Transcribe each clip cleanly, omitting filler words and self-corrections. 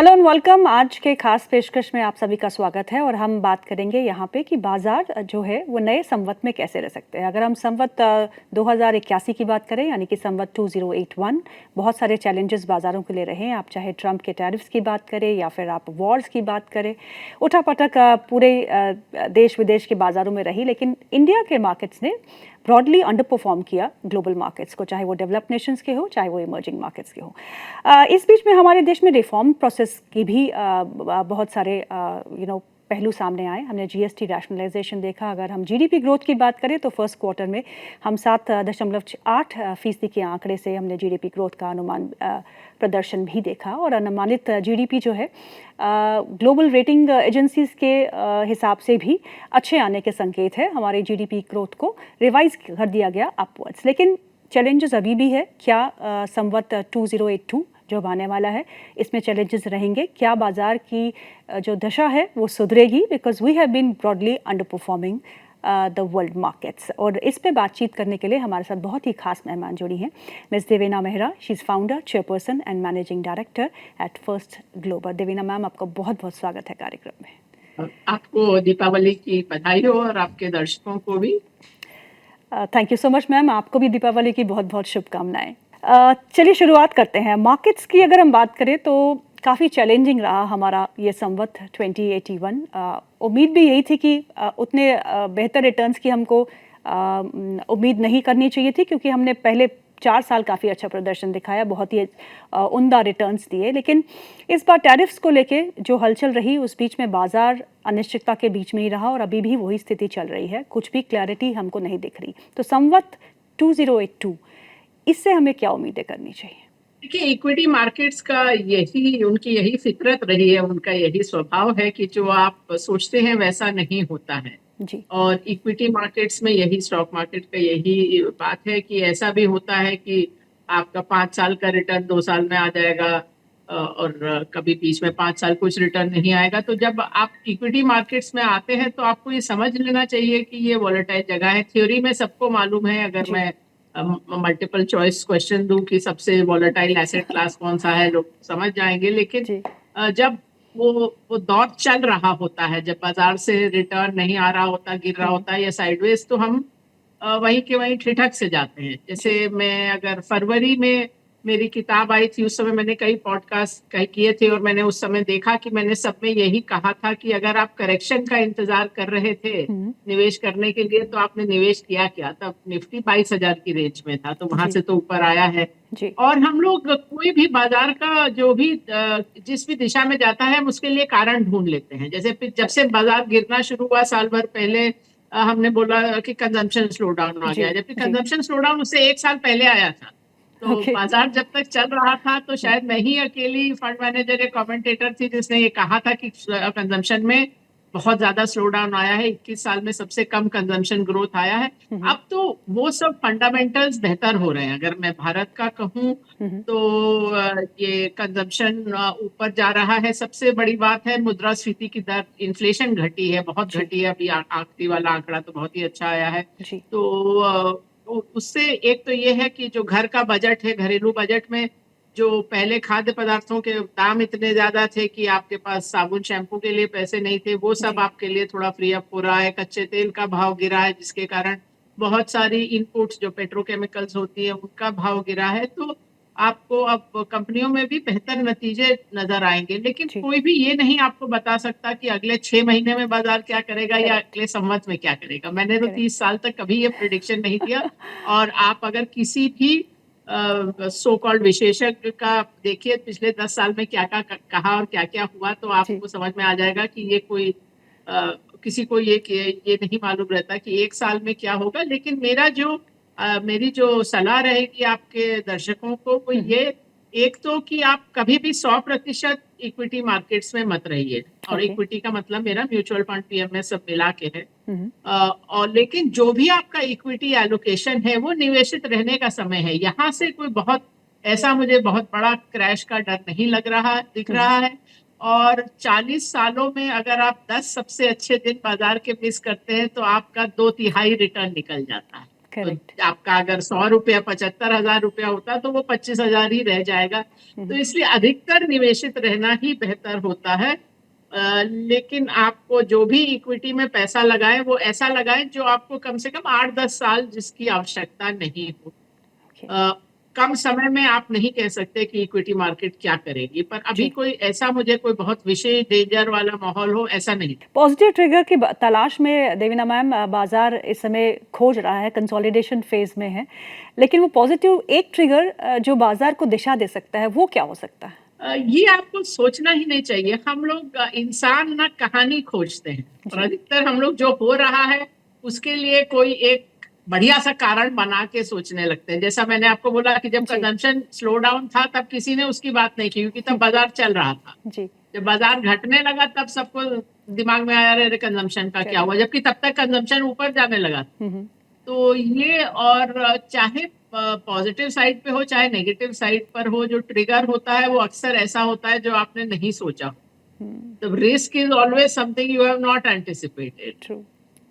Hello and welcome. आज के खास पेशकश में आप सभी का स्वागत है और हम बात करेंगे यहाँ पे कि बाजार जो है वो नए संवत में कैसे रह सकते हैं। अगर हम संवत 2081 की बात करें यानी कि संवत 2081, बहुत सारे चैलेंजेस बाजारों के लिए रहे हैं। आप चाहे ट्रंप के टैरिफ्स की बात करें या फिर आप वॉर्स की बात करें, उठापटक पूरे देश विदेश के बाजारों में रही, लेकिन इंडिया के मार्केट्स ने ब्रॉडली अंडर परफॉर्म किया ग्लोबल मार्केट्स को, चाहे वो डेवलप्ड नेशंस के हो चाहे वो इमर्जिंग मार्केट्स के हो। इस बीच में हमारे देश में रिफॉर्म प्रोसेस की भी बहुत सारे पहलू सामने आए। हमने जीएसटी रैशनलाइजेशन देखा। अगर हम जीडीपी ग्रोथ की बात करें तो फर्स्ट क्वार्टर में हम 7.8% के आंकड़े से हमने जीडीपी ग्रोथ का अनुमान प्रदर्शन भी देखा और अनुमानित जीडीपी जो है ग्लोबल रेटिंग एजेंसीज के हिसाब से भी अच्छे आने के संकेत है। हमारे जीडीपी ग्रोथ को रिवाइज कर दिया गया अपवर्ड्स, लेकिन चैलेंजेस अभी भी है। क्या संवत 2082 जो अब आने वाला है इसमें चैलेंजेस रहेंगे? क्या बाजार की जो दशा है वो सुधरेगी? Because we have been broadly underperforming the world markets. और इस पे बातचीत करने के लिए हमारे साथ बहुत ही खास मेहमान जुड़ी हैं। Miss Devina Mehra, she is founder, chairperson and managing director at First Global. Devina ma'am, आपका बहुत बहुत स्वागत है कार्यक्रम में। आपको दीपावली की बधाई हो और आपके दर्शकों को भी। Thank you so much ma'am, आपको भी दीपावली की बहुत बहुत शुभकामनाएं। चलिए शुरुआत करते हैं। मार्केट्स की अगर हम बात करें तो काफ़ी चैलेंजिंग रहा हमारा ये संवत 2081। उम्मीद भी यही थी कि उतने बेहतर रिटर्न्स की हमको उम्मीद नहीं करनी चाहिए थी, क्योंकि हमने पहले 4 साल काफ़ी अच्छा प्रदर्शन दिखाया, बहुत ही उम्दा रिटर्न्स दिए। लेकिन इस बार टैरिफ्स को लेके जो हलचल रही उस बीच में बाजार अनिश्चितता के बीच में ही रहा और अभी भी वही स्थिति चल रही है। कुछ भी क्लैरिटी हमको नहीं दिख रही। तो संवत 2082, इससे हमें क्या उम्मीदें करनी चाहिए? देखिए, इक्विटी मार्केट्स का उनकी यही फितरत रही है, उनका यही स्वभाव है कि जो आप सोचते हैं वैसा नहीं होता है। जी। और इक्विटी मार्केट्स में यही, स्टॉक मार्केट का यही बात है कि ऐसा भी होता है कि आपका 5 साल का रिटर्न 2 साल में आ जाएगा और कभी बीच में 5 साल कुछ रिटर्न नहीं आएगा। तो जब आप इक्विटी मार्केट्स में आते हैं तो आपको ये समझ लेना चाहिए कि ये वॉलेटाइल जगह है। थ्योरी में सबको मालूम है, अगर जी। मैं मल्टीपल चॉइस क्वेश्चन दूं कि सबसे वॉलेटाइल एसेट क्लास कौन सा है, लोग समझ जाएंगे। लेकिन जी। जब वो दौर चल रहा होता है, जब बाजार से रिटर्न नहीं आ रहा होता, गिर रहा होता है या साइडवेज, तो हम वहीं के वहीं ठिठक से जाते हैं। जी। जैसे मैं अगर फरवरी में मेरी किताब आई थी, उस समय मैंने कई पॉडकास्ट किए थे और मैंने उस समय देखा कि मैंने सब में यही कहा था कि अगर आप करेक्शन का इंतजार कर रहे थे हम्म। निवेश करने के लिए, तो आपने निवेश किया क्या? तब निफ्टी 22,000 की रेंज में था, तो वहां जी। से तो ऊपर आया है। जी। और हम लोग कोई भी बाजार का जो भी जिस भी दिशा में जाता है, हम उसके लिए कारण ढूंढ लेते हैं। जैसे जब से बाजार गिरना शुरू हुआ साल भर पहले, हमने बोला कि कंजम्पशन स्लो डाउन आ जी। गया, जबकि जी। कंजम्पशन स्लो डाउन उससे 1 साल पहले आया था। तो ओके। बाजार जब तक चल रहा था तो शायद मैं ही अकेली फंड मैनेजर या कमेंटेटर थी जिसने ये कहा था कि कंजम्पशन में बहुत ज्यादा स्लो डाउन आया है, 21 साल में सबसे कम कंजम्पशन ग्रोथ आया है। हम्म। अब तो वो सब फंडामेंटल्स बेहतर हो रहे हैं। अगर मैं भारत का कहूँ हम्म। तो ये कंजम्पशन ऊपर जा रहा है। सबसे बड़ी बात है मुद्रास्फीति की दर, इन्फ्लेशन घटी है, बहुत जी। घटी है। अभी आखिरी वाला आंकड़ा तो बहुत ही अच्छा आया है। जी। तो उससे एक तो ये है कि जो घर का बजट है, घरेलू बजट में जो पहले खाद्य पदार्थों के दाम इतने ज्यादा थे कि आपके पास साबुन शैम्पू के लिए पैसे नहीं थे, वो सब जी। आपके लिए थोड़ा फ्री अप हो रहा है। कच्चे तेल का भाव गिरा है, जिसके कारण बहुत सारी इनपुट्स जो पेट्रोकेमिकल्स होती है उनका भाव गिरा है। तो आपको अब कंपनियों में भी बेहतर नतीजे नजर आएंगे। लेकिन जी। कोई भी ये नहीं आपको बता सकता कि अगले 6 महीने में बाजार क्या करेगा या करेक्ट। अगले संवत में क्या करेगा। मैंने तो करेक्ट। 30 साल तक कभी ये प्रिडिक्शन नहीं दिया। और आप अगर किसी भी सो कॉल्ड विशेषज्ञ का देखिए पिछले 10 साल में क्या क्या कहा और क्या क्या हुआ, तो जी। आपको समझ में आ जाएगा कि ये कोई किसी को ये नहीं मालूम रहता कि 1 साल में क्या होगा। लेकिन मेरी जो सलाह रहेगी आपके दर्शकों को वो हम्म। ये, एक तो कि आप कभी भी 100% इक्विटी मार्केट्स में मत रहिए। और ओके। इक्विटी का मतलब मेरा म्यूचुअल फंड, पीएमएस सब मिला के है। हम्म। और लेकिन जो भी आपका इक्विटी एलोकेशन है वो निवेशित रहने का समय है। यहाँ से कोई बहुत ऐसा मुझे बहुत बड़ा क्रैश का डर नहीं दिख हम्म। रहा है। और 40 सालों में अगर आप 10 सबसे अच्छे दिन बाजार के मिस करते हैं तो आपका 2/3 रिटर्न निकल जाता है। करेक्ट। तो आपका अगर 100 रुपया 75,000 रुपया होता तो वो 25,000 ही रह जाएगा। तो इसलिए अधिकतर निवेशित रहना ही बेहतर होता है। लेकिन आपको जो भी इक्विटी में पैसा लगाएं वो ऐसा लगाएं जो आपको कम से कम 8-10 साल जिसकी आवश्यकता नहीं हो। ओके। कम समय में आप नहीं कह सकते कि इक्विटी मार्केट क्या करेगी, पर अभी ट्रू। कोई ऐसा मुझे कोई बहुत विशेष डेंजर वाला माहौल हो ऐसा नहीं। पॉजिटिव ट्रिगर की तलाश में देवीना मैम बाजार इस समय खोज रहा है, कंसोलिडेशन फेज में है, लेकिन वो पॉजिटिव एक ट्रिगर जो बाजार को दिशा दे सकता है वो क्या हो सकता है? ये आपको सोचना ही नहीं चाहिए। हम लोग इंसान ना कहानी खोजते हैं, और जी। अधिकतर हम लोग जो हो रहा है उसके लिए कोई एक बढ़िया सा कारण बना के सोचने लगते हैं। जैसा मैंने आपको बोला कि जब जी। कंजम्पशन स्लो डाउन था तब किसी ने उसकी बात नहीं की, क्योंकि तब बाजार चल रहा था। जी। जब बाजार घटने लगा तब सबको दिमाग में आया अरे कंजम्पशन का क्या हुआ, जबकि तब तक कंजम्पशन ऊपर जाने लगा। हम्म। तो ये, और चाहे पॉजिटिव साइड पे हो चाहे नेगेटिव साइड पर हो, जो ट्रिगर होता है वो अक्सर ऐसा होता है जो आपने नहीं सोचा। तो risk is always something you have not anticipated. True.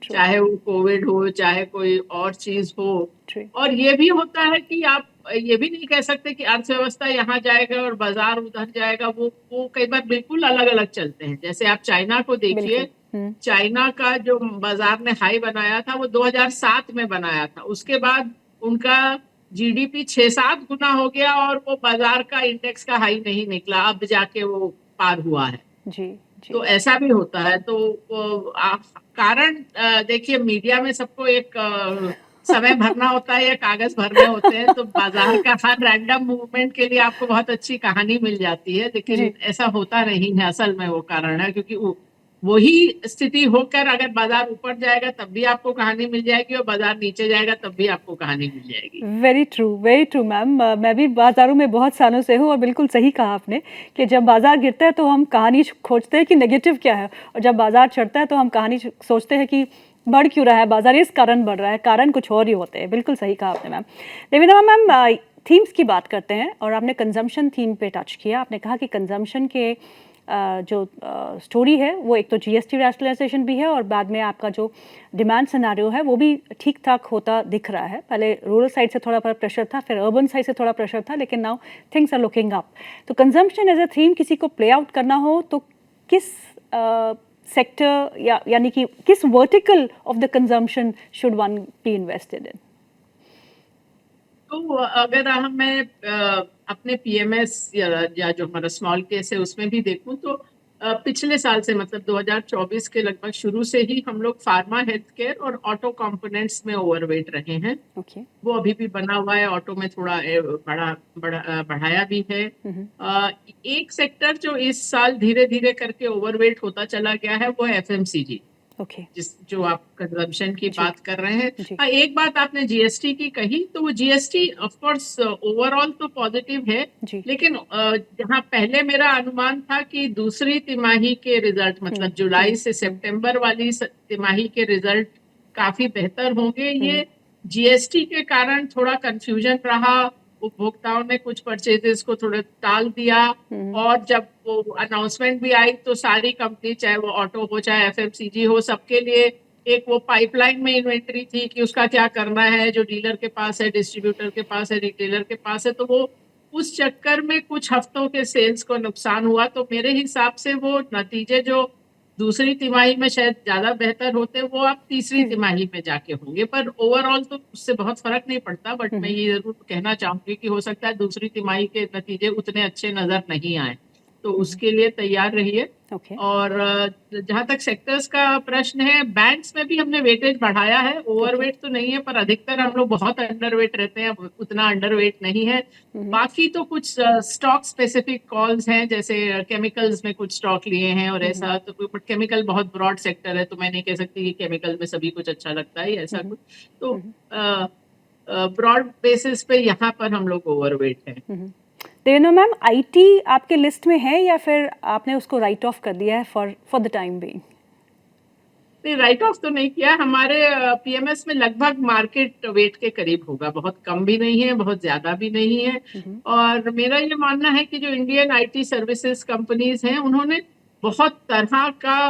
True. चाहे वो कोविड हो चाहे कोई और चीज हो। ट्रू। और ये भी होता है कि आप ये भी नहीं कह सकते कि अर्थव्यवस्था यहाँ जाएगा और बाजार उधर जाएगा। वो कई बार बिल्कुल अलग अलग चलते हैं। जैसे आप चाइना को देखिए, बिल्कुल। चाइना का जो बाजार ने हाई बनाया था वो 2007 में बनाया था। उसके बाद उनका जीडीपी 6-7 गुना हो गया और वो बाजार का इंडेक्स का हाई नहीं निकला, अब जाके वो पार हुआ है। जी। जी। तो ऐसा भी होता है। तो कारण देखिए, मीडिया में सबको एक समय भरना होता है या कागज भरने होते हैं। तो बाजार का हर रैंडम मूवमेंट के लिए आपको बहुत अच्छी कहानी मिल जाती है, लेकिन जी। ऐसा होता नहीं है। असल में वो कारण है क्योंकि वही स्थिति होकर अगर बाजार ऊपर जाएगा तब भी आपको कहानी मिल जाएगी, और बाजार नीचे जाएगा तब भी आपको कहानी मिल जाएगी। Very true ma'am. मैं भी बाजारों में बहुत सालों से हूँ और बिल्कुल सही कहा आपने कि जब बाजार गिरता है तो हम कहानी खोजते हैं कि नेगेटिव क्या है, और जब बाजार चढ़ता है तो हम कहानी सोचते हैं कि बढ़ क्यों रहा है बाजार, इस कारण बढ़ रहा है, कारण कुछ और ही होते हैं। बिल्कुल सही कहा आपने मैम। देविना मैम, थीम्स की बात करते हैं और आपने कंजम्पशन थीम पे टच किया। आपने कहा कि कंजम्पशन के जो स्टोरी है वो एक तो जीएसटी रैशनलाइजेशन भी है, और बाद में आपका जो डिमांड सिनेरियो है वो भी ठीक ठाक होता दिख रहा है। पहले रूरल साइड से थोड़ा प्रेशर था, फिर अर्बन साइड से थोड़ा प्रेशर था, लेकिन now things are looking up. तो कंजम्पशन एज ए थीम किसी को प्ले आउट करना हो तो किस सेक्टर यानी कि किस vertical of the consumption should one be invested in? तो अगर मैं अपने पीएमएस या जो हमारा स्मॉल केस है उसमें भी देखूं तो पिछले साल से, मतलब 2024 के लगभग शुरू से ही हम लोग फार्मा, हेल्थ केयर और ऑटो कंपोनेंट्स में ओवरवेट रहे हैं। ओके। वो अभी भी बना हुआ है। ऑटो में थोड़ा बढ़ाया भी है। एक सेक्टर जो इस साल धीरे धीरे करके ओवरवेट होता चला गया है वो है एफएमसीजी, ओके। जो आप कंजम्पशन की जी। बात कर रहे हैं। जी। हाँ, एक बात आपने जीएसटी की कही, तो वो जीएसटी ऑफ कोर्स ओवरऑल तो पॉजिटिव है, जी। लेकिन जहाँ पहले मेरा अनुमान था कि दूसरी तिमाही के रिजल्ट, मतलब जुलाई से सितंबर वाली तिमाही के रिजल्ट काफी बेहतर होंगे, ये जीएसटी के कारण थोड़ा कंफ्यूजन रहा। उपभोक्ताओं ने कुछ परचेजेस को थोड़ा टाल दिया, और जब वो अनाउंसमेंट भी आई तो सारी कंपनी, चाहे वो ऑटो हो चाहे एफएमसीजी हो, सबके लिए एक वो पाइपलाइन में इन्वेंट्री थी कि उसका क्या करना है, जो डीलर के पास है, डिस्ट्रीब्यूटर के पास है, रिटेलर के पास है। तो वो उस चक्कर में कुछ हफ्तों के सेल्स को नुकसान हुआ। तो मेरे हिसाब से वो नतीजे जो दूसरी तिमाही में शायद ज्यादा बेहतर होते, वो अब तीसरी तिमाही में जाके होंगे। पर ओवरऑल तो उससे बहुत फर्क नहीं पड़ता। बट मैं ये जरूर कहना चाहूंगी कि हो सकता है दूसरी तिमाही के नतीजे उतने अच्छे नजर नहीं आए, तो उसके लिए तैयार रहिए। ओके। और जहां तक सेक्टर्स का प्रश्न है, बैंक्स में भी हमने वेटेज बढ़ाया है। ओवरवेट तो नहीं है, पर अधिकतर हम लोग बहुत अंडरवेट रहते हैं, उतना अंडरवेट नहीं है। बाकी तो कुछ स्टॉक स्पेसिफिक कॉल्स हैं, जैसे केमिकल्स में कुछ स्टॉक लिए हैं और ऐसा। तो बट केमिकल बहुत ब्रॉड सेक्टर है, तो मैं नहीं कह सकती कि केमिकल में सभी कुछ अच्छा लगता है ऐसा कुछ। तो ब्रॉड बेसिस पे यहाँ पर हम लोग ओवरवेट हैं। देवेना मैम, आईटी आपके लिस्ट में है या फिर आपने उसको राइट ऑफ कर दिया है फॉर द टाइम बीइंग? नहीं, राइट ऑफ तो नहीं किया। हमारे पीएमएस में लगभग मार्केट वेट के करीब होगा, बहुत कम भी नहीं है बहुत ज्यादा भी नहीं है। और मेरा ये मानना है कि जो इंडियन आईटी सर्विसेज कंपनीज हैं उन्होंने बहुत तरह का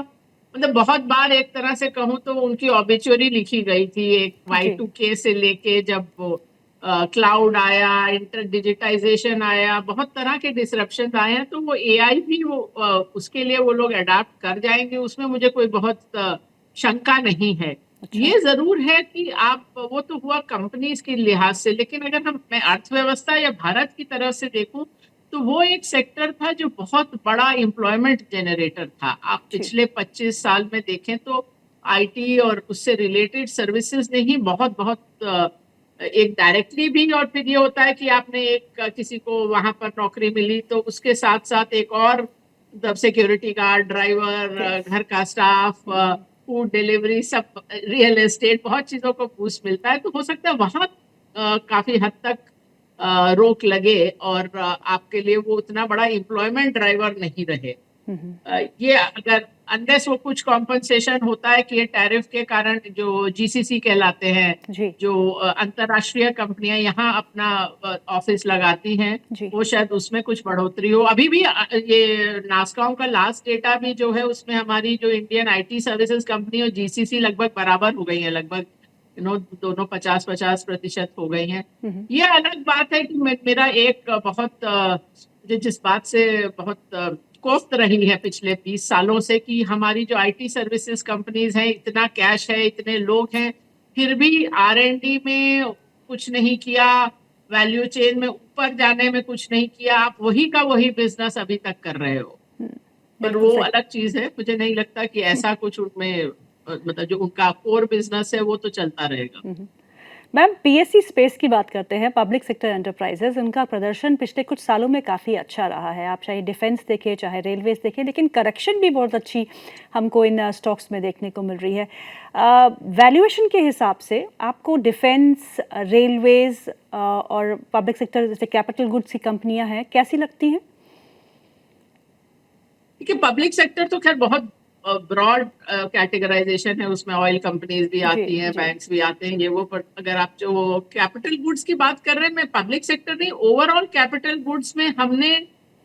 मतलब बहुत बार एक तरह से कहूँ तो उनकी ऑबिचुअरी लिखी गई थी, एक जी। Y2K से लेके जब वो क्लाउड आया, इंटर डिजिटाइजेशन आया, बहुत तरह के डिसरप्शन आए हैं, तो वो एआई भी वो उसके लिए वो लोग अडाप्ट कर जाएंगे, उसमें मुझे कोई बहुत शंका नहीं है। अच्छा। ये जरूर है कि आप, वो तो हुआ कंपनीज के लिहाज से, लेकिन अगर मैं अर्थव्यवस्था या भारत की तरफ से देखूं तो वो एक सेक्टर था जो बहुत बड़ा एम्प्लॉयमेंट जनरेटर था। आप जी। पिछले 25 साल में देखें तो आईटी और उससे रिलेटेड सर्विसेज ने ही बहुत बहुत एक डायरेक्टली भी, और फिर ये होता है कि आपने एक किसी को वहां पर नौकरी मिली तो उसके साथ साथ एक और, मतलब सिक्योरिटी गार्ड, ड्राइवर, यस। घर का स्टाफ, फूड डिलीवरी, सब, रियल एस्टेट, बहुत चीजों को बूस्ट मिलता है। तो हो सकता है वहां काफी हद तक रोक लगे और आपके लिए वो उतना बड़ा एम्प्लॉयमेंट ड्राइवर नहीं रहे। ये अगर अनलेस वो कुछ कॉम्पनसेशन होता है कि ये टैरिफ के कारण जो जीसीसी कहलाते हैं, जी। जो अंतरराष्ट्रीय कंपनियां यहाँ अपना ऑफिस लगाती हैं, जी। वो शायद उसमें कुछ बढ़ोतरी हो। अभी भी ये नास्कॉम का लास्ट डेटा भी जो है उसमें हमारी जो इंडियन आईटी सर्विसेज कंपनी और जीसीसी लगभग बराबर हो गई है, लगभग दोनों 50-50% हो गई हैं। ये अलग बात है कि मेरा एक बहुत मुझे जिस बात से बहुत कोफ्त रही है पिछले 20 सालों से, कि हमारी जो आईटी सर्विसेज कंपनीज हैं, इतना कैश है, इतने लोग हैं, फिर भी आर एंड डी में कुछ नहीं किया, वैल्यू चेन में ऊपर जाने में कुछ नहीं किया, आप वही का वही बिजनेस अभी तक कर रहे हो। पर बिल्कुल वो सही। अलग चीज है, मुझे नहीं लगता कि ऐसा कुछ उनमें मतलब जो उनका कोर बिजनेस है वो तो चलता रहेगा। मैम, पीएससी स्पेस की बात करते हैं, पब्लिक सेक्टर एंटरप्राइजेज, उनका प्रदर्शन पिछले कुछ सालों में काफ़ी अच्छा रहा है। आप चाहे डिफेंस देखें, चाहे रेलवेज देखें, लेकिन करेक्शन भी बहुत अच्छी हमको इन स्टॉक्स में देखने को मिल रही है। वैल्यूएशन के हिसाब से आपको डिफेंस, रेलवेज और पब्लिक सेक्टर जैसे कैपिटल गुड्स की कंपनियां हैं, कैसी लगती हैं? देखिए, पब्लिक सेक्टर तो खैर बहुत ब्रॉड कैटेगराइजेशन है, उसमें ऑयल कंपनीज भी जी। आती हैं, जी। बैंक्स भी आते हैं, ये वो। पर अगर आप जो कैपिटल गुड्स की बात कर रहे हैं, मैं पब्लिक सेक्टर नहीं, ओवरऑल कैपिटल गुड्स में हमने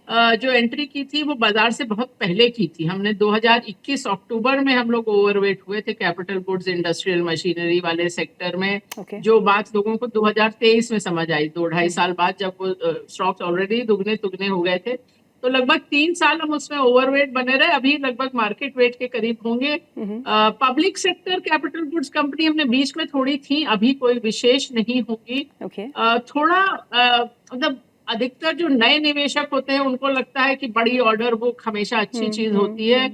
जो एंट्री की थी वो बाजार से बहुत पहले की थी। हमने 2021 अक्टूबर में हम लोग ओवरवेट हुए थे कैपिटल गुड्स इंडस्ट्रियल मशीनरी वाले सेक्टर में। ओके। जो बात लोगों को 2023 में समझ आई, 2-2.5 साल बाद, जब वो स्टॉक्स ऑलरेडी दुगने तुगने हो गए थे, तो लगभग 3 साल हम उसमें ओवरवेट बने रहे। अभी लगभग मार्केट वेट के करीब होंगे। Public sector capital goods company हमने बीच में थोड़ी थी, अभी कोई विशेष नहीं होगी। ओके। थोड़ा मतलब अधिकतर जो नए निवेशक होते हैं उनको लगता है कि बड़ी ऑर्डर बुक हमेशा अच्छी चीज होती है।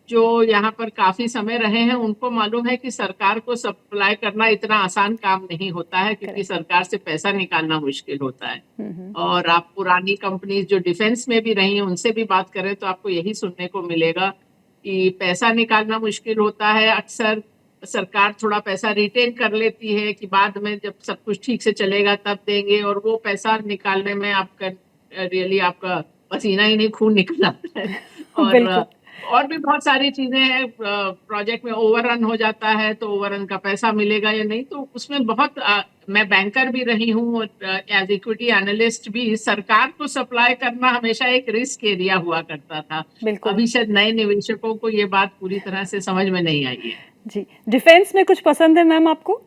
जो यहाँ पर काफी समय रहे हैं उनको मालूम है कि सरकार को सप्लाई करना इतना आसान काम नहीं होता है, क्योंकि करेक्ट। सरकार से पैसा निकालना मुश्किल होता है। और आप पुरानी कंपनीज जो डिफेंस में भी रही हैं उनसे भी बात करें तो आपको यही सुनने को मिलेगा कि पैसा निकालना मुश्किल होता है। अक्सर सरकार थोड़ा पैसा रिटेन कर लेती है कि बाद में जब सब कुछ ठीक से चलेगा तब देंगे, और वो पैसा निकालने में आपका रियली आपका पसीना ही नहीं खून निकल आता है। बिल्कुल। और भी बहुत सारी चीजें हैं, प्रोजेक्ट में ओवररन हो जाता है तो ओवररन का पैसा मिलेगा या नहीं, तो उसमें बहुत मैं बैंकर भी रही हूँ और एज इक्विटी एनालिस्ट भी, सरकार को सप्लाई करना हमेशा एक रिस्क एरिया हुआ करता था। बिल्कुल। अभी शायद नए निवेशकों को ये बात पूरी तरह से समझ में नहीं आई है। जी। डिफेंस में कुछ पसंद है मैम आपको?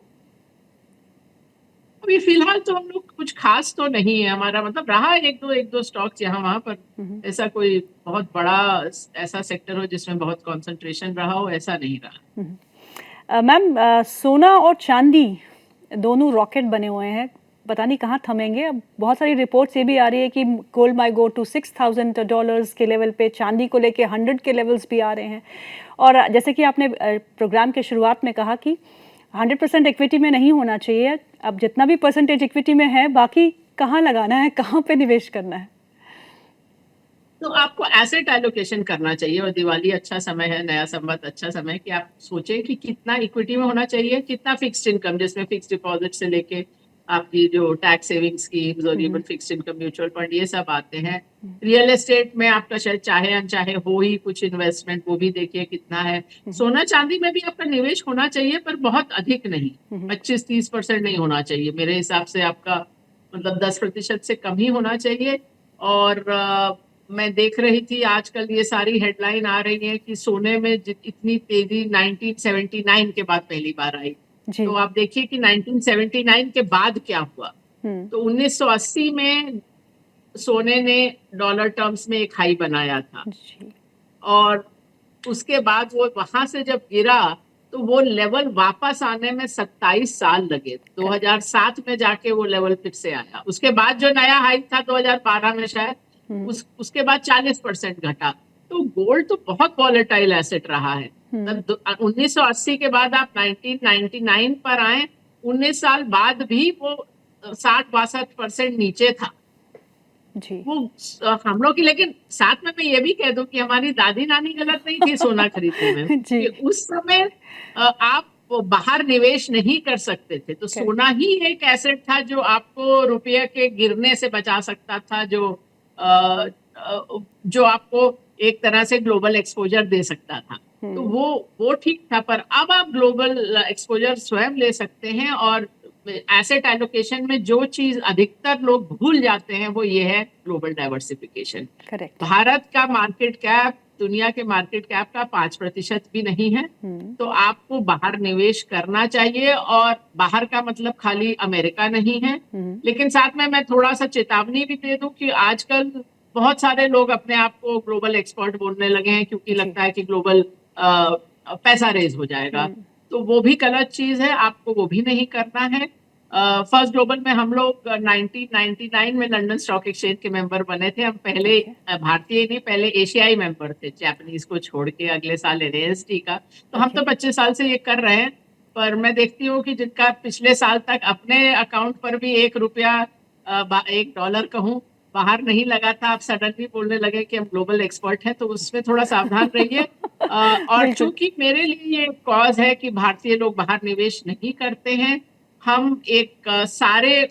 अभी फिलहाल तो हम लोग कुछ खास तो नहीं है हमारा, मतलब रहा है एक दो स्टॉक्स यहाँ वहां पर, ऐसा कोई बहुत बड़ा ऐसा सेक्टर हो जिसमें बहुत कंसंट्रेशन रहा हो, ऐसा नहीं रहा। मैम, सोना और चांदी दोनों रॉकेट बने हुए हैं, पता नहीं कहाँ थमेंगे। अब बहुत सारी रिपोर्ट्स ये भी आ रही है कि गोल्ड माई गो टू $6,000 के लेवल पे, चांदी को लेके 100 के लेवल्स भी आ रहे हैं। और जैसे कि आपने प्रोग्राम के शुरुआत में कहा कि 100% इक्विटी में नहीं होना चाहिए। अब जितना भी परसेंटेज इक्विटी में है, बाकी कहाँ लगाना है, कहाँ पे निवेश करना है? तो आपको एसेट एलोकेशन करना चाहिए, और दिवाली अच्छा समय है, नया संवत अच्छा समय है कि आप सोचें कि कितना इक्विटी में होना चाहिए, कितना फिक्स्ड इनकम, जिसमें फिक्स्ड डिपॉजिट से लेके आपकी जो टैक्स सेविंग स्कीम्स और even fixed income mutual fund, ये सब आते हैं। रियल एस्टेट में आपका शायद चाहे अनचाहे हो ही कुछ इन्वेस्टमेंट, वो भी देखिए कितना है। सोना चांदी में भी आपका निवेश होना चाहिए, पर बहुत अधिक नहीं, 25-30% नहीं होना चाहिए मेरे हिसाब से। आपका मतलब 10% से कम ही होना चाहिए। और मैं देख रही थी आजकल ये सारी हेडलाइन आ रही है कि सोने में इतनी तेजी 1979 के बाद पहली बार आई। जी। तो आप देखिए कि 1979 के बाद क्या हुआ। हम्म। तो 1980 में सोने ने डॉलर टर्म्स में एक हाई बनाया था, जी। और उसके बाद वो वहां से जब गिरा तो वो लेवल वापस आने में 27 साल लगे। करेक्ट। 2007 में जाके वो लेवल फिर से आया। उसके बाद जो नया हाइक था 2012 में शायद, हम्म। उसके बाद 40% घटा। तो गोल्ड तो बहुत वॉलेटाइल एसेट रहा है। हम्म। तब 1980 के बाद आप 1999 पर आए, 19 साल बाद भी वो 60-62% नीचे था। जी। वो हम लोग की, लेकिन साथ में मैं ये भी कह दूं कि हमारी दादी नानी गलत नहीं थी सोना खरीदने में, कि जी। उस समय आप बाहर निवेश नहीं कर सकते थे। तो करेक्ट। सोना ही एक एसेट था जो आपको रुपये के गिरने से बचा सकता था, अ, जो आपको एक तरह से ग्लोबल एक्सपोजर दे सकता था। तो हम्म। वो ठीक था। पर अब आप ग्लोबल एक्सपोजर स्वयं ले सकते हैं, और एसेट एलोकेशन में जो चीज अधिकतर लोग भूल जाते हैं वो ये है ग्लोबल डाइवर्सिफिकेशन। करेक्ट। भारत का मार्केट कैप दुनिया के मार्केट कैप का 5% भी नहीं है। हम्म। तो आपको बाहर निवेश करना चाहिए, और बाहर का मतलब खाली अमेरिका नहीं है। हम्म। लेकिन साथ में मैं थोड़ा सा चेतावनी भी दे दूं कि आजकल बहुत सारे लोग अपने आप को ग्लोबल एक्सपर्ट बोलने लगे हैं, क्योंकि जी। लगता है कि ग्लोबल पैसा रेज हो जाएगा। हम्म। तो वो भी गलत चीज है, आपको वो भी नहीं करना है। फर्स्ट ग्लोबल में हम लोग 1999 में लंदन स्टॉक एक्सचेंज के मेंबर बने थे। हम पहले ओके। भारतीय नहीं, पहले एशियाई मेंबर थे, जापानीज को छोड़ के। अगले साल एनएएसडी का। तो हम ओके। तो 25 साल से ये कर रहे हैं। पर मैं देखती हूँ कि जिनका पिछले साल तक अपने अकाउंट पर भी ₹1, $1 कहूँ, बाहर नहीं लगा था, आप सडनली बोलने लगे कि हम ग्लोबल एक्सपर्ट हैं, तो उसमें थोड़ा सावधान रहिए। और बिल्कुल। चूंकि मेरे लिए ये कॉज है कि भारतीय लोग बाहर निवेश नहीं करते हैं, हम एक सारे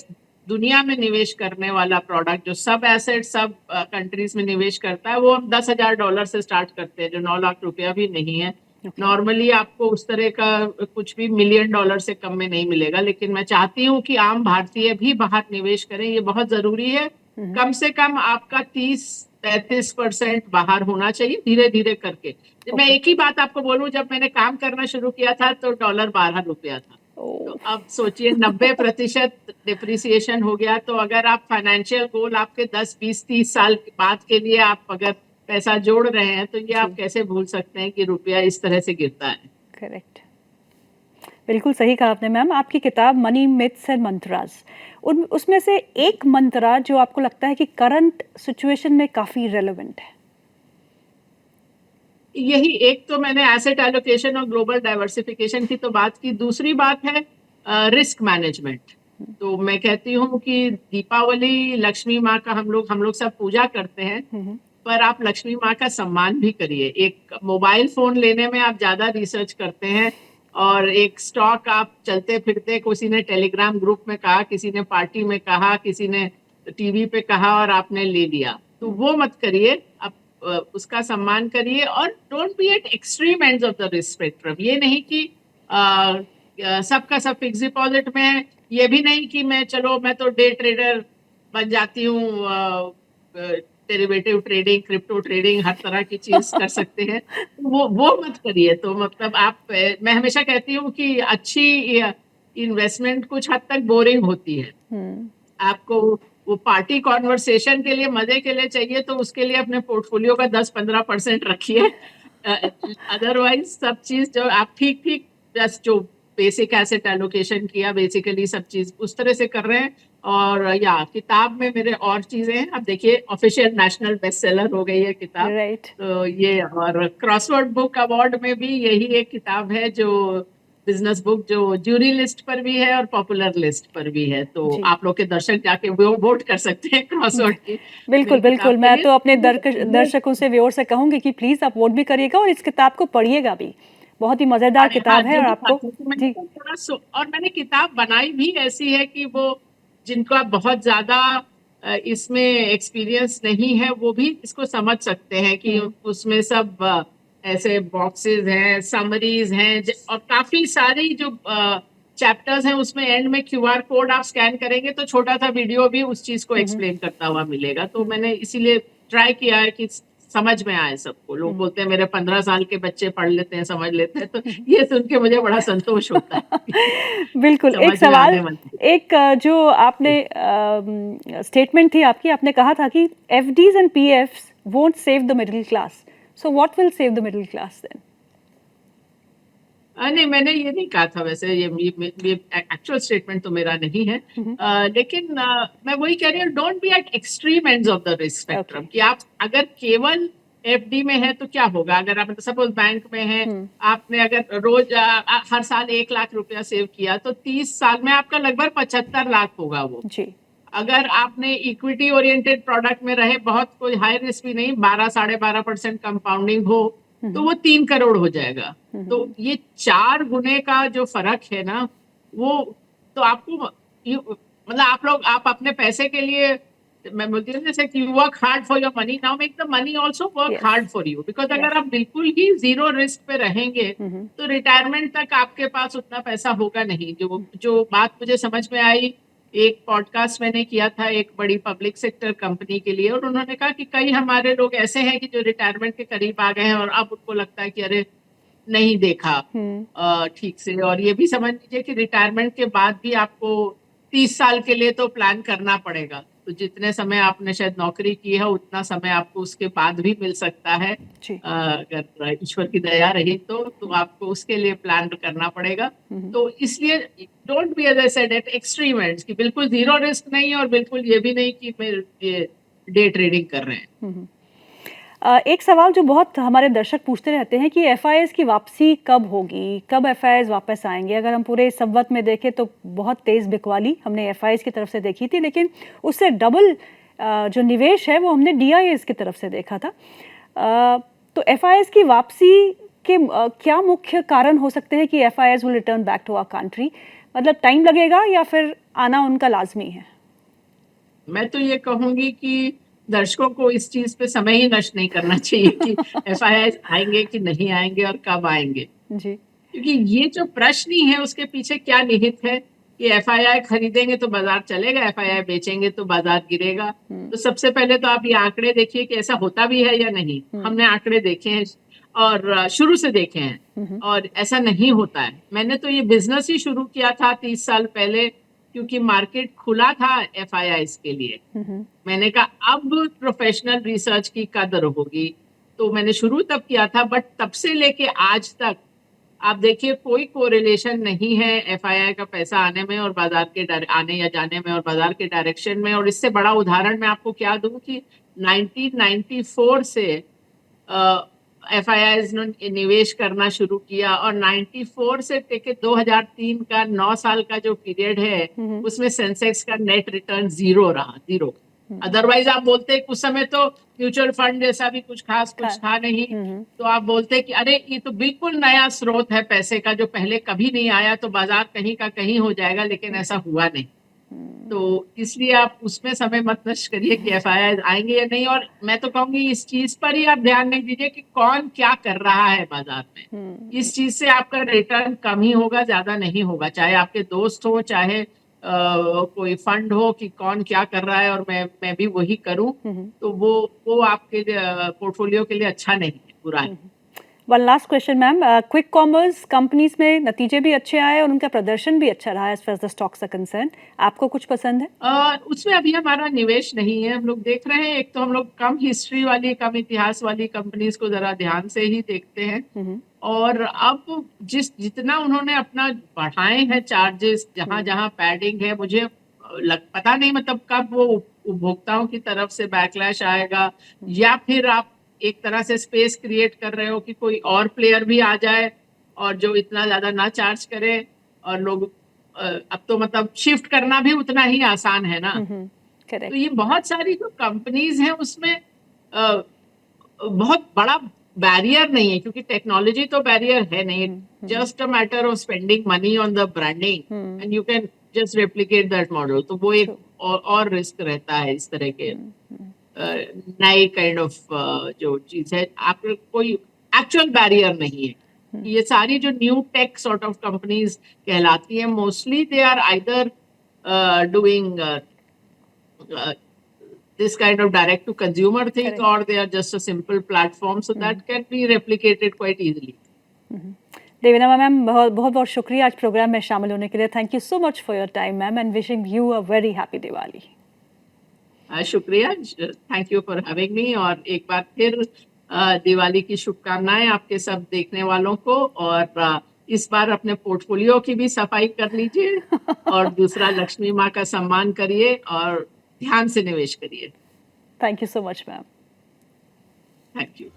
दुनिया में निवेश करने वाला प्रोडक्ट, जो सब एसेट सब कंट्रीज में निवेश करता है, वो हम $10,000 से स्टार्ट करते हैं, जो 9 लाख रुपया भी नहीं है। ओके। नॉर्मली आपको उस तरह का कुछ भी $1 मिलियन से कम में नहीं मिलेगा। लेकिन मैं चाहती हूँ कि आम भारतीय भी बाहर निवेश करें, ये बहुत जरूरी है। हम्म। कम से कम आपका 30-33% बाहर होना चाहिए, धीरे धीरे करके। मैं ओके। एक ही बात आपको बोलूं, जब मैंने काम करना शुरू किया था तो डॉलर ₹12 था। ओ। तो अब सोचिए 90% डिप्रिसिएशन हो गया। तो अगर आप फाइनेंशियल गोल आपके 10-20-30 साल बाद के लिए आप अगर पैसा जोड़ रहे हैं, तो ये आप जी। कैसे भूल सकते हैं कि रुपया इस तरह से गिरता है। करेक्ट। बिल्कुल सही कहा आपने मैम। आपकी किताब मनी मिथ्स एंड मंत्रास, उन उसमें से एक मंत्रा जो आपको लगता है कि करंट सिचुएशन में काफी रेलेवेंट है। यही एक तो मैंने एसेट एलोकेशन और ग्लोबल डाइवर्सिफिकेशन की तो बात की। दूसरी बात है रिस्क मैनेजमेंट। तो मैं कहती हूँ कि दीपावली लक्ष्मी माँ का हम लोग सब पूजा करते हैं, हम्म। पर आप लक्ष्मी माँ का सम्मान भी करिए। एक मोबाइल फोन लेने में आप ज्यादा रिसर्च करते हैं, और एक स्टॉक आप चलते फिरते, किसी ने टेलीग्राम ग्रुप में कहा, किसी ने पार्टी में कहा, किसी ने टीवी पे कहा और आपने ले लिया, तो वो मत करिए। आप उसका सम्मान करिए, और don't be eight extreme ends of the risk spectrum. ये नहीं कि सबका सब फिक्स डिपॉजिट में है, ये भी नहीं कि मैं तो डे ट्रेडर बन जाती हूँ। डेरिवेटिव ट्रेडिंग, क्रिप्टो ट्रेडिंग, हर तरह की चीज कर सकते हैं। वो मत करिए। तो मतलब मैं हमेशा कहती हूँ कि अच्छी इन्वेस्टमेंट कुछ हद तक बोरिंग होती है। हम्म। आपको वो पार्टी कॉन्वर्सेशन के लिए, मजे के लिए चाहिए, तो उसके लिए अपने पोर्टफोलियो का 10-15% रखिए। अदरवाइज सब चीज जो आप ठीक ठीक, जस्ट जो बेसिक एसेट एलोकेशन किया, बेसिकली सब चीज उस तरह से कर रहे हैं। और या किताब में मेरे और चीजें हैं। अब देखिए ऑफिशियल नेशनल बेस्ट सेलर हो गई है किताब। राइट। तो ये, और क्रॉसवर्ड बुक अवार्ड में भी यही एक किताब है जो बिजनेस बुक, जो ज्यूरी लिस्ट पर भी है और पॉपुलर लिस्ट पर भी है। तो जी। आप लोग के दर्शक जाके वो वोट कर सकते हैं क्रॉसवर्ड की बिल्कुल मेरी बिल्कुल, किताब के मैं लिए। तो अपने वो दर्शकों से व्यूअर से कहूंगी कि प्लीज आप वोट भी करिएगा और इस किताब को पढ़िएगा भी। बहुत ही मजेदार अरे हाँ, किताब है और यही था, आपको। क्योंकि मैंने जी। तो थोड़ा और मैंने किताब बनाई भी ऐसी है कि वो जिनका बहुत ज्यादा इसमें एक्सपीरियंस नहीं है, वो भी इसको समझ सकते हैं कि हम्म। उसमें सब ऐसे बॉक्सेस हैं, समरीज हैं, और काफी सारी जो चैप्टर्स हैं, उसमें एंड में क्यूआर कोड आप स्कैन करेंगे तो छोटा सा वीडियो भी उस चीज को हम्म। एक्सप्लेन करता हुआ मिलेगा। तो हम्म। मैंने इसीलिए ट्राई किया है कि समझ में आए सबको। लोग बोलते हैं मेरे 15 साल के बच्चे पढ़ लेते हैं, समझ लेते हैं, तो ये सुन के मुझे बड़ा संतोष होता है बिल्कुल, एक समझ में सवाल, आने वाली। एक जो आपने स्टेटमेंट थी आपकी, आपने कहा था कि FDs and PFs won't save the middle class, so what will save the middle class then? नहीं, मैंने ये नहीं कहा था वैसे, ये एक्चुअल स्टेटमेंट तो मेरा नहीं है। लेकिन मैं वही कह रही हूँ, don't be eight extreme ends of the risk spectrum, okay. कि आप अगर केवल एफडी में है तो क्या होगा। अगर आप सपोज बैंक में है, आपने अगर रोज हर साल 1 लाख रुपया सेव किया, तो 30 साल में आपका लगभग 75 लाख होगा वो। जी। अगर आपने इक्विटी ओरिएंटेड प्रोडक्ट में रहे, बहुत कोई हाई रिस्क भी नहीं, 12-12.5% कंपाउंडिंग हो, तो वो 3 करोड़ हो जाएगा। तो ये 4 गुने का जो फर्क है ना, वो तो आपको मतलब आप अपने पैसे के लिए, मैं बोलती हूँ जैसे कि you work hard for your money, now make the money also work yes. Hard for you. Because yes. अगर आप बिल्कुल ही जीरो रिस्क पे रहेंगे, तो रिटायरमेंट तक आपके पास उतना पैसा होगा नहीं। जो जो बात मुझे समझ में आई, एक पॉडकास्ट मैंने किया था एक बड़ी पब्लिक सेक्टर कंपनी के लिए, और उन्होंने कहा कि कई हमारे लोग ऐसे हैं कि जो रिटायरमेंट के करीब आ गए हैं, और अब उनको लगता है कि अरे नहीं देखा ठीक से। और ये भी समझ लीजिए कि रिटायरमेंट के बाद भी आपको 30 साल के लिए तो प्लान करना पड़ेगा। तो जितने समय आपने शायद नौकरी की है, उतना समय आपको उसके बाद भी मिल सकता है। जी। अगर ईश्वर की दया रही तो आपको उसके लिए प्लान करना पड़ेगा। तो इसलिए don't be, as I said, at extreme ends, कि बिल्कुल जीरो रिस्क नहीं और बिल्कुल ये भी नहीं कि मैं ये डे ट्रेडिंग कर रहे हैं। एक सवाल जो बहुत हमारे दर्शक पूछते रहते हैं कि एफआईआईज की वापसी कब होगी, कब एफआईआईज वापस आएंगे? अगर हम पूरे संवत में देखें तो बहुत तेज़ बिकवाली हमने एफआईआईज की तरफ से देखी थी, लेकिन उससे डबल जो निवेश है वो हमने डीआईएस की तरफ से देखा था। तो एफआईआईज की वापसी के क्या मुख्य कारण हो सकते हैं कि FIIs will return back to our country? मतलब टाइम लगेगा या फिर आना उनका लाजमी है? मैं तो ये कहूंगी कि दर्शकों को इस चीज पे समय ही नष्ट नहीं करना चाहिए कि एफआईआई आएंगे कि नहीं आएंगे और कब आएंगे। जी। क्योंकि ये जो प्रश्न ही है, उसके पीछे क्या निहित है कि एफआईआई खरीदेंगे तो बाजार चलेगा, एफआईआई बेचेंगे तो बाजार गिरेगा। तो सबसे पहले तो आप ये आंकड़े देखिए कि ऐसा होता भी है या नहीं। हमने आंकड़े देखे हैं, और शुरू से देखे हैं, और ऐसा नहीं होता है। मैंने तो ये बिजनेस ही शुरू किया था 30 साल पहले, क्योंकि मार्केट खुला था एफआईआई के लिए। मैंने कहा अब प्रोफेशनल रिसर्च की कदर होगी, तो मैंने शुरू तब किया था। बट तब से लेके आज तक आप देखिए, कोई कोरिलेशन नहीं है एफआईआई का पैसा आने में और बाजार के आने या जाने में और बाजार के डायरेक्शन में। और इससे बड़ा उदाहरण मैं आपको क्या दूं कि 1994 से एफआईआई ने निवेश करना शुरू किया, और 94 से लेके 2003 का 9 साल का जो पीरियड है, उसमें सेंसेक्स का नेट रिटर्न जीरो रहा, जीरो। अदरवाइज आप बोलते कुछ समय तो म्यूचुअल फंड जैसा भी कुछ खास कुछ था नहीं, तो आप बोलते कि अरे ये तो बिल्कुल नया स्रोत है पैसे का, जो पहले कभी नहीं आया, तो बाजार कहीं का कहीं हो जाएगा। लेकिन ऐसा हुआ नहीं। तो इसलिए आप उसमें समय मत नष्ट करिए कि एफआईआई आएंगे या नहीं। और मैं तो कहूंगी इस चीज पर ही आप ध्यान नहीं दीजिए कि कौन क्या कर रहा है बाजार में। इस चीज से आपका रिटर्न कम ही होगा, ज्यादा नहीं होगा। चाहे आपके दोस्त हो, चाहे कोई फंड हो, कि कौन क्या कर रहा है और मैं भी वही करूं, तो वो आपके पोर्टफोलियो के लिए अच्छा नहीं है, बुरा है। One last question ma'am, quick commerce companies में नतीजे भी अच्छे आए और उनका प्रदर्शन भी अच्छा रहा as far the stocks are concern. आपको कुछ पसंद है? उसमें अभी हमारा निवेश नहीं है। हम लोग देख रहे हैं, एक तो हम लोग कम हिस्ट्री वाली, कम इतिहास वाली कंपनीज को जरा ध्यान से ही देखते हैं। और अब जितना उन्होंने अपना बढ़ाए हैं चार्जेस, जहां जहां पैडिंग है, मुझे पता नहीं मतलब कब वो उपभोक्ताओं की तरफ से बैकलैश आएगा, या फिर आप एक तरह से स्पेस क्रिएट कर रहे हो कि कोई और प्लेयर भी आ जाए और जो इतना ज्यादा ना चार्ज करे, और लोग अब तो मतलब शिफ्ट करना भी उतना ही आसान है ना। तो करेक्ट। ये बहुत सारी जो कंपनीज हैं, उसमें बहुत बड़ा बैरियर नहीं है, क्योंकि टेक्नोलॉजी तो बैरियर है नहीं। Just a matter of spending money on the branding and you can just replicate that model. तो वो एक और रिस्क रहता है इस तरह के नए काइंड ऑफ जो चीज है। आपको कोई एक्चुअल बैरियर नहीं है। ये सारी जो new tech sort of companies कहलाती हैं, mostly they are either doing this kind of direct to consumer thing, Correct. or they are just a simple platform, so that can be replicated quite easily. Devina ma'am, बहुत बहुत शुक्रिया आज programme में शामिल होने के लिए। Thank you so much for your time ma'am, and wishing you a very happy Diwali. शुक्रिया, thank you for having me, और एक बार फिर दिवाली की शुभकामनाएं आपके सब देखने वालों को, और इस बार अपने पोर्टफोलियो की भी सफाई कर लीजिए और दूसरा लक्ष्मी माँ का सम्मान करिए और ध्यान से निवेश करिए। Thank you so much ma'am. Thank you.